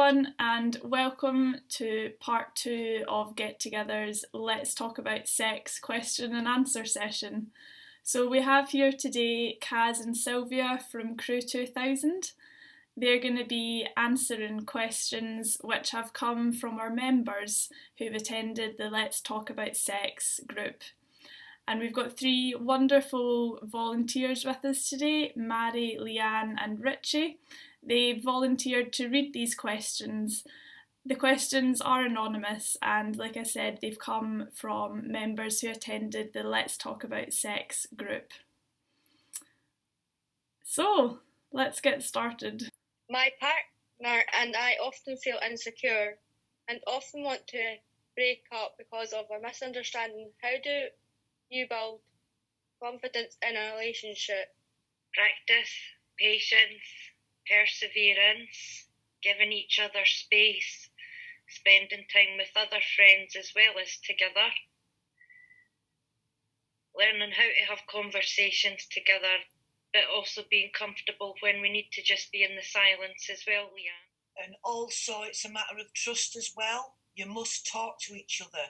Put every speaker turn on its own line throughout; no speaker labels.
everyone, and welcome to part 2 of Get Together's Let's Talk About Sex question and answer session. So we have here today Kaz and Sylvia from Crew 2000. They're going to be answering questions which have come from our members who've attended the Let's Talk About Sex group. And we've got 3 wonderful volunteers with us today, Mary, Leanne and Richie. They volunteered to read these questions. The questions are anonymous and, like I said, they've come from members who attended the Let's Talk About Sex group. So, let's get started.
My partner and I often feel insecure and often want to break up because of a misunderstanding. How do you build confidence in a relationship?
Practice, patience, perseverance, giving each other space, spending time with other friends as well as together, learning how to have conversations together, but also being comfortable when we need to just be in the silence as well, Leanne.
And also it's a matter of trust as well. You must talk to each other.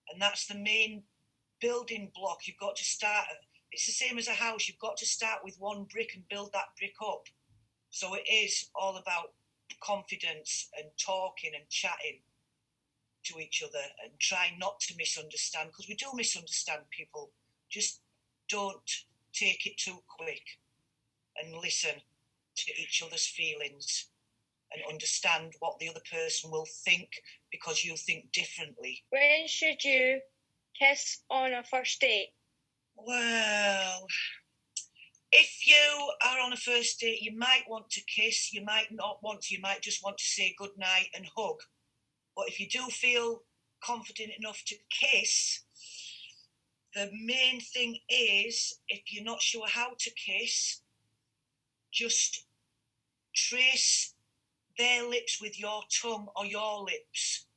And that's the main building block. You've got to start, it's the same as a house, you've got to start with one brick and build that brick up. So it is all about confidence and talking and chatting to each other and trying not to misunderstand, because we do misunderstand people. Just don't take it too quick and listen to each other's feelings and understand what the other person will think because you think differently.
When should you kiss on a first date?
Well, if you are on a first date, you might want to kiss, you might not want to, you might just want to say goodnight and hug. But if you do feel confident enough to kiss, the main thing is, if you're not sure how to kiss, just trace their lips with your tongue or your lips.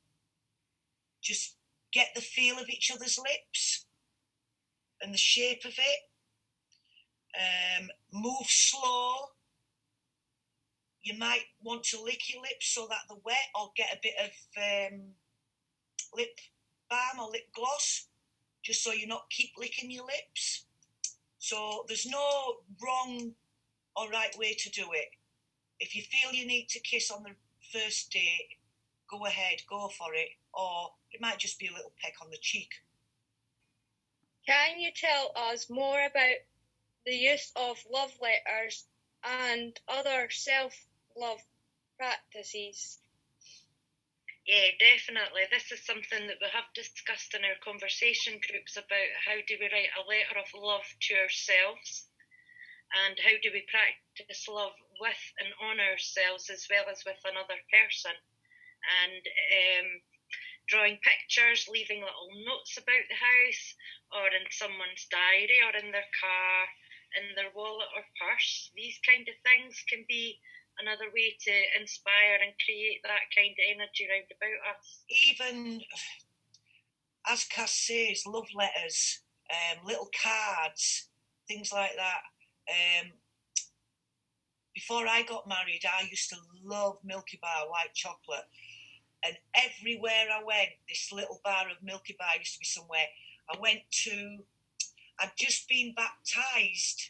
Just get the feel of each other's lips and the shape of it. Move slow. You might want to lick your lips so that they're wet, or get a bit of lip balm or lip gloss, just so you not keep licking your lips. So there's no wrong or right way to do it. If you feel you need to kiss on the first date, go ahead, go for it, or it might just be a little peck on the cheek.
Can you tell us more about the use of love letters and other self-love practices?
Yeah, definitely. This is something that we have discussed in our conversation groups about how do we write a letter of love to ourselves and how do we practice love with and on ourselves as well as with another person. And drawing pictures, leaving little notes about the house or in someone's diary or in their car, in their wallet or purse. These kind of things can be another way to inspire and create that kind of energy round about us.
Even, as Cass says, love letters, little cards, things like that. Before I got married, I used to love Milky Bar white chocolate. And everywhere I went, this little bar of Milky Bar used to be somewhere. I'd just been baptised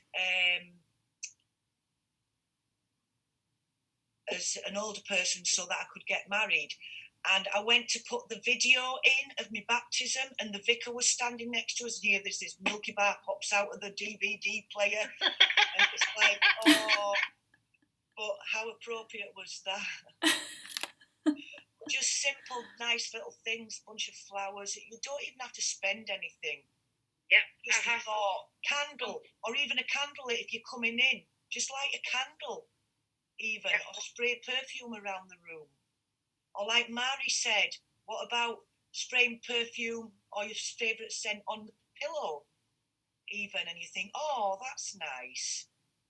as an older person so that I could get married. And I went to put the video in of my baptism, and the vicar was standing next to us. And here, there's this Milky Bar pops out of the DVD player. And it's like, oh, but how appropriate was that? Just simple, nice little things, bunch of flowers. You don't even have to spend anything.
Yeah.
Just a thought, candle, or even a candle if you're coming in. Just light a candle, even, or spray perfume around the room. Or like Mari said, what about spraying perfume or your favourite scent on the pillow, even, and you think, oh, that's nice.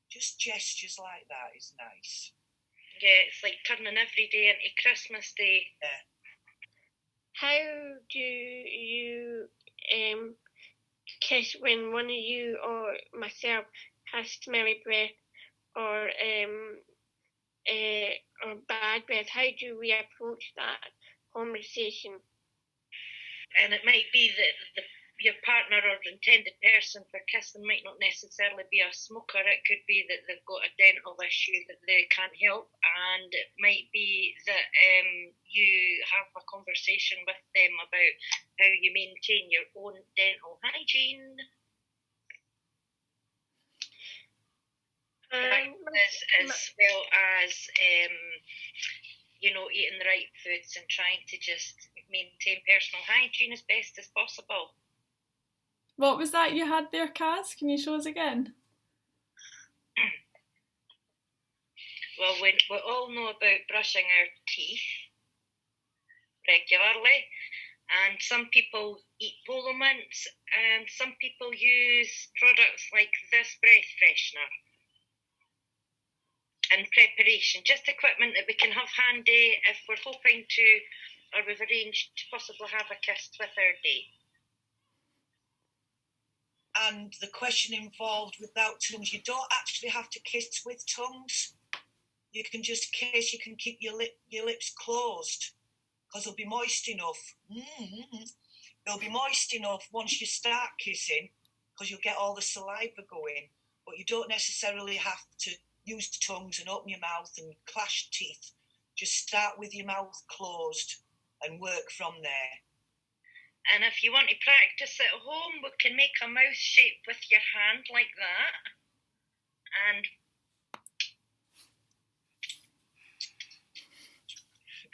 Just gestures like that is nice.
Yeah, it's like turning every day into Christmas Day.
Yeah.
How do you kiss when one of you or myself has smelly breath or or bad breath? How do we approach that conversation?
And it might be that your partner or intended person for kissing might not necessarily be a smoker. It could be that they've got a dental issue that they can't help, and it might be that you have a conversation with them about how you maintain your own dental hygiene. As well as eating the right foods and trying to just maintain personal hygiene as best as possible.
What was that you had there, Kaz? Can you show us again?
Well, we all know about brushing our teeth regularly, and some people eat bolo mints, and some people use products like this breath freshener and preparation, just equipment that we can have handy if we're hoping to, or we've arranged to possibly have a kiss with our date.
And the question involved without tongues, you don't actually have to kiss with tongues. You can just kiss, you can keep your lips closed because they'll be moist enough. They'll be moist enough once you start kissing because you'll get all the saliva going, but you don't necessarily have to use tongues and open your mouth and clash teeth. Just start with your mouth closed and work from there.
And if you want to practice at home, we can make a mouth shape with your hand like that.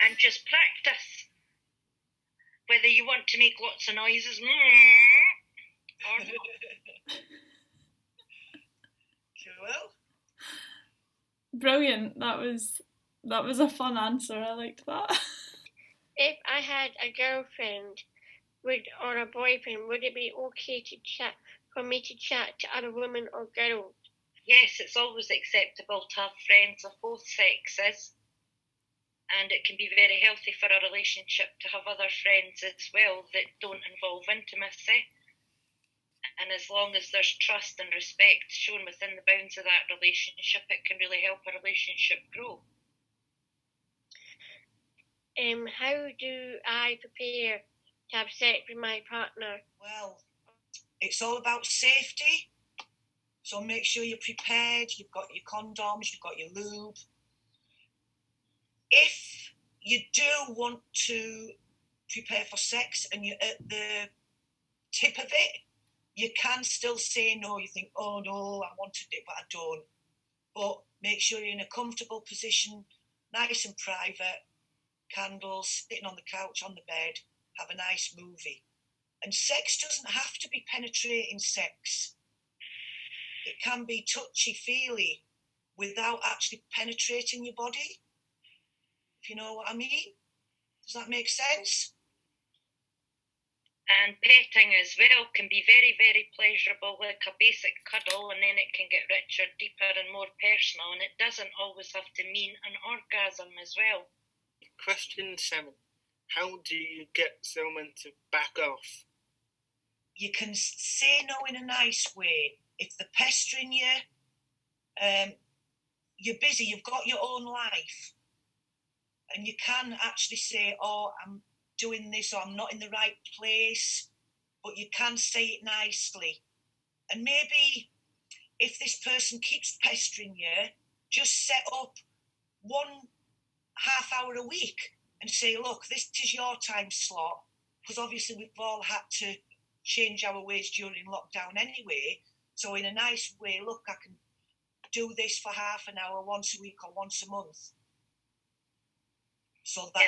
And just practice. Whether you want to make lots of noises or not.
Cool.
Brilliant. That was a fun answer. I liked that.
If I had a girlfriend or a boyfriend, would it be okay for me to chat to other women or girls?
Yes, it's always acceptable to have friends of both sexes, and it can be very healthy for a relationship to have other friends as well that don't involve intimacy. And as long as there's trust and respect shown within the bounds of that relationship, it can really help a relationship grow.
How do I prepare to have sex with my partner?
Well, it's all about safety. So make sure you're prepared, you've got your condoms, you've got your lube. If you do want to prepare for sex and you're at the tip of it, you can still say no. You think, oh no, I wanted it, but I don't. But make sure you're in a comfortable position, nice and private, candles, sitting on the couch, on the bed, have a nice movie. And sex doesn't have to be penetrating sex. It can be touchy-feely without actually penetrating your body, if you know what I mean. Does that make sense?
And petting as well can be very, very pleasurable, like a basic cuddle, and then it can get richer, deeper and more personal, and it doesn't always have to mean an orgasm as well.
Question 7. How do you get someone to back off?
You can say no in a nice way. If they're pestering you, you're busy, you've got your own life, and you can actually say, oh, I'm doing this, or I'm not in the right place, but you can say it nicely. And maybe if this person keeps pestering you, just set up 1 half hour a week and say, look, this is your time slot, because obviously we've all had to change our ways during lockdown anyway. So in a nice way, look, I can do this for half an hour once a week or once a month. So that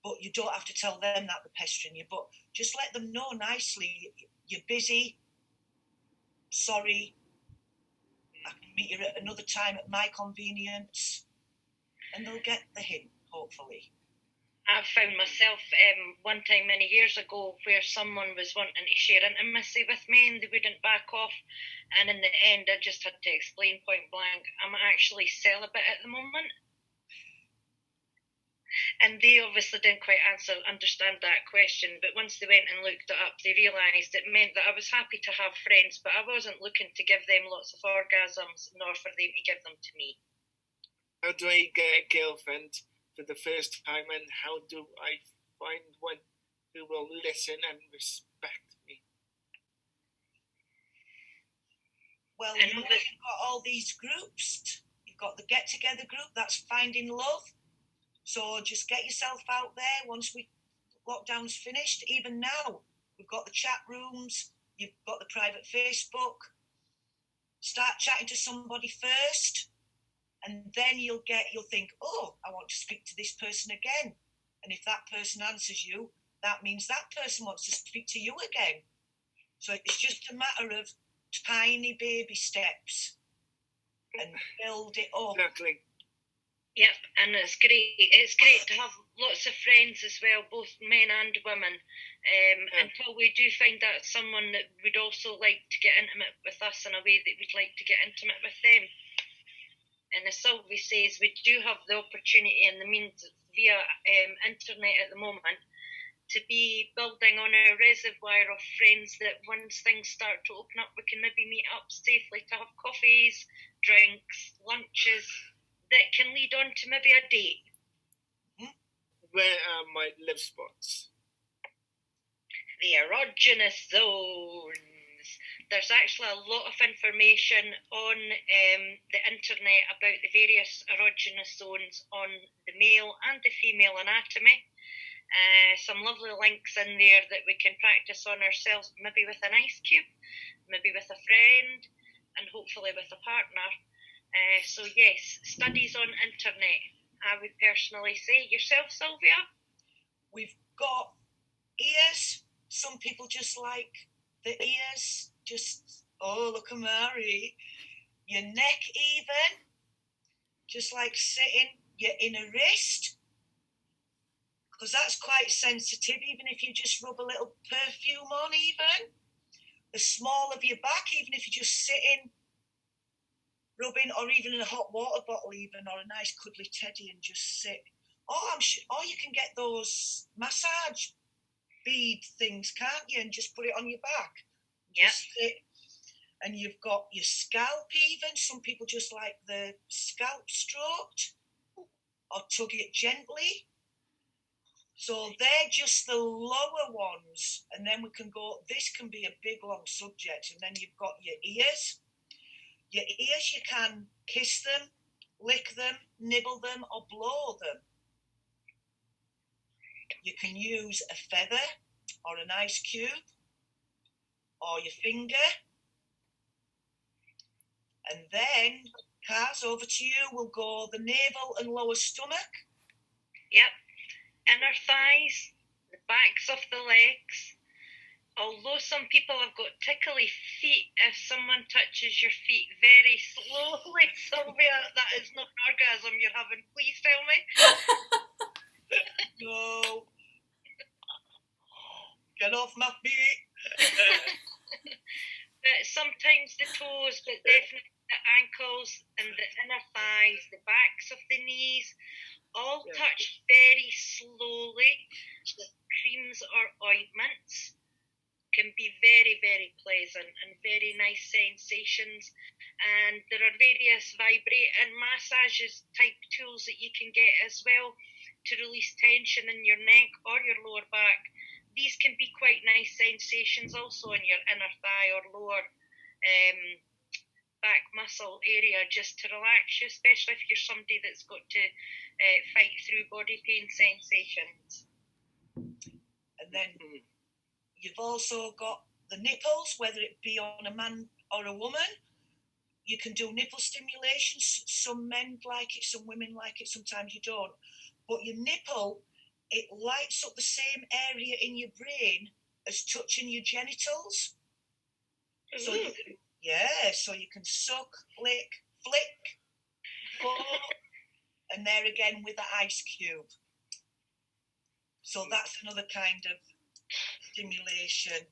but you don't have to tell them that they're pestering you, but just let them know nicely, you're busy, sorry, I can meet you at another time at my convenience, and they'll get the hint, hopefully.
I've found myself one time many years ago where someone was wanting to share intimacy with me and they wouldn't back off, and in the end I just had to explain point blank, I'm actually celibate at the moment. And they obviously didn't quite understand that question, but once they went and looked it up, they realised it meant that I was happy to have friends, but I wasn't looking to give them lots of orgasms, nor for them to give them to me.
How do I get a girlfriend for the first time, and how do I find one who will listen and respect me?
Well, you've got all these groups. You've got the get-together group, that's Finding Love. So just get yourself out there once lockdown's finished. Even now, we've got the chat rooms, you've got the private Facebook. Start chatting to somebody first, and then you'll think, oh, I want to speak to this person again. And if that person answers you, that means that person wants to speak to you again. So it's just a matter of tiny baby steps and build it up.
Exactly.
Yep, and it's great. It's great to have lots of friends as well, both men and women. Until we do find out someone that would also like to get intimate with us in a way that we'd like to get intimate with them. And as Sylvie says, we do have the opportunity and the means via internet at the moment to be building on a reservoir of friends that once things start to open up, we can maybe meet up safely to have coffees, drinks, lunches that can lead on to maybe a date.
Where are my live spots?
The erogenous zones. There's actually a lot of information on the internet about the various erogenous zones on the male and the female anatomy. Some lovely links in there that we can practice on ourselves, maybe with an ice cube, maybe with a friend, and hopefully with a partner. So yes, studies on internet, I would personally say. Yourself, Sylvia?
We've got ears. Some people just like the ears. Just, oh, look at Mary. Your neck even. Just like sitting your inner wrist. Because that's quite sensitive, even if you just rub a little perfume on even. The small of your back, even if you're just sitting, rubbing, or even in a hot water bottle even, or a nice cuddly teddy and just sit. Or you can get those massage bead things, can't you? And just put it on your back. Just sit. And you've got your scalp even. Some people just like the scalp stroked or tug it gently. So they're just the lower ones. And then we can go, this can be a big long subject. And then you've got your ears. Your ears, you can kiss them, lick them, nibble them, or blow them. You can use a feather or an ice cube or your finger. And then, Kaz, over to you, will go the navel and lower stomach.
Yep. Inner thighs, the backs of the legs. Although some people have got tickly feet, if someone touches your feet very slowly, Sylvia, that is not an orgasm you're having. Please tell me.
No. Get off my feet.
But sometimes the toes, but definitely the ankles and the inner thighs, the backs of the knees, all touched very slowly with creams or ointments. Can be very, very pleasant and very nice sensations. And there are various vibrate and massages type tools that you can get as well to release tension in your neck or your lower back. These can be quite nice sensations also in your inner thigh or lower back muscle area, just to relax you, especially if you're somebody that's got to fight through body pain sensations.
And then you've also got the nipples, whether it be on a man or a woman. You can do nipple stimulation. Some men like it, some women like it, sometimes you don't. But your nipple, it lights up the same area in your brain as touching your genitals. So you can suck, lick, flick, blow, and there again with the ice cube. So that's another kind of stimulation.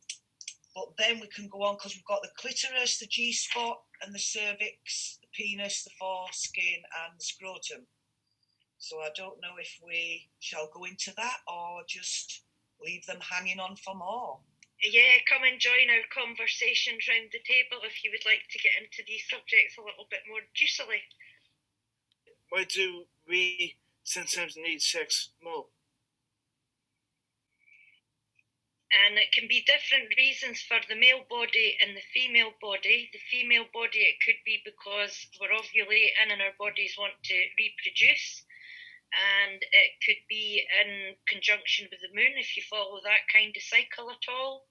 But then we can go on because we've got the clitoris, the G-spot, and the cervix, the penis, the foreskin, and the scrotum. So I don't know if we shall go into that or just leave them hanging on for more.
Yeah, come and join our conversation round the table if you would like to get into these subjects a little bit more juicily.
why do we sometimes need sex more?
And it can be different reasons for the male body and the female body. The female body, it could be because we're ovulating and our bodies want to reproduce. And it could be in conjunction with the moon, if you follow that kind of cycle at all.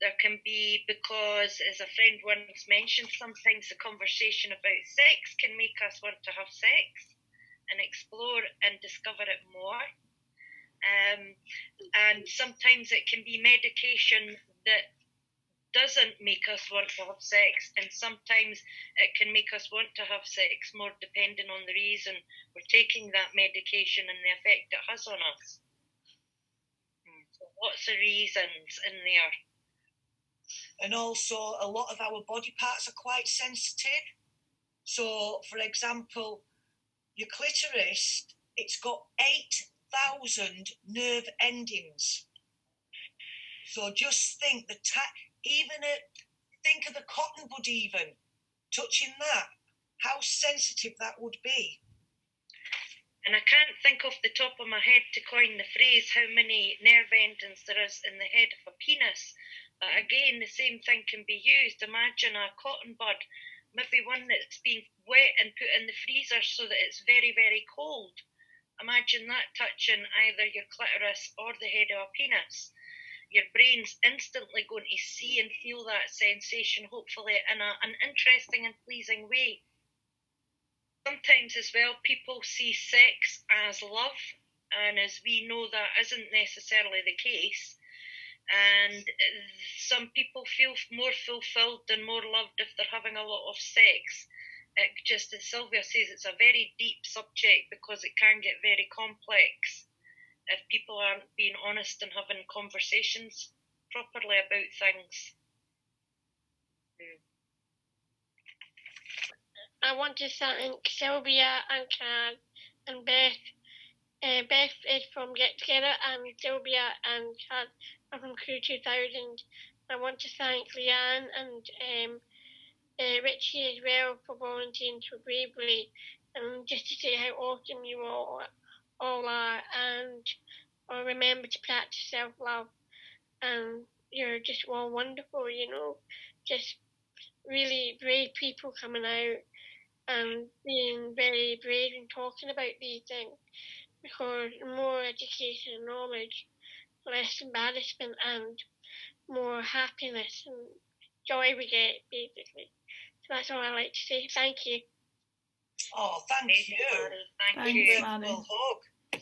There can be because, as a friend once mentioned, sometimes the conversation about sex can make us want to have sex and explore and discover it more. And sometimes it can be medication that doesn't make us want to have sex, and sometimes it can make us want to have sex more depending on the reason we're taking that medication and the effect it has on us. So lots of reasons in there.
And also, a lot of our body parts are quite sensitive. So, for example, your clitoris, it's got 8,000 nerve endings. So just think think of the cotton bud even, touching that, how sensitive that would be.
And I can't think off the top of my head to coin the phrase how many nerve endings there is in the head of a penis. But again, the same thing can be used. Imagine a cotton bud, maybe one that's been wet and put in the freezer so that it's very, very cold. Imagine that touching either your clitoris or the head of a penis. Your brain's instantly going to see and feel that sensation, hopefully in an interesting and pleasing way. Sometimes as well, people see sex as love, and as we know, that isn't necessarily the case. And some people feel more fulfilled and more loved if they're having a lot of sex. It just, as Sylvia says, it's a very deep subject because it can get very complex if people aren't being honest and having conversations properly about things.
I want to thank Sylvia and Kaz and Beth. Beth is from Get Together and Sylvia and Kaz are from Crew 2000. I want to thank Leanne and Richie as well for volunteering so bravely, and just to say how awesome you all are, and remember to practice self-love, and you're just all wonderful, just really brave people coming out and being very brave and talking about these things, because more education and knowledge, less embarrassment and more happiness and joy we get, basically. So that's all I like to say. Thank you.
Oh, thank you.
Thank
Thanks,
you.
Maddie.
Well, hug.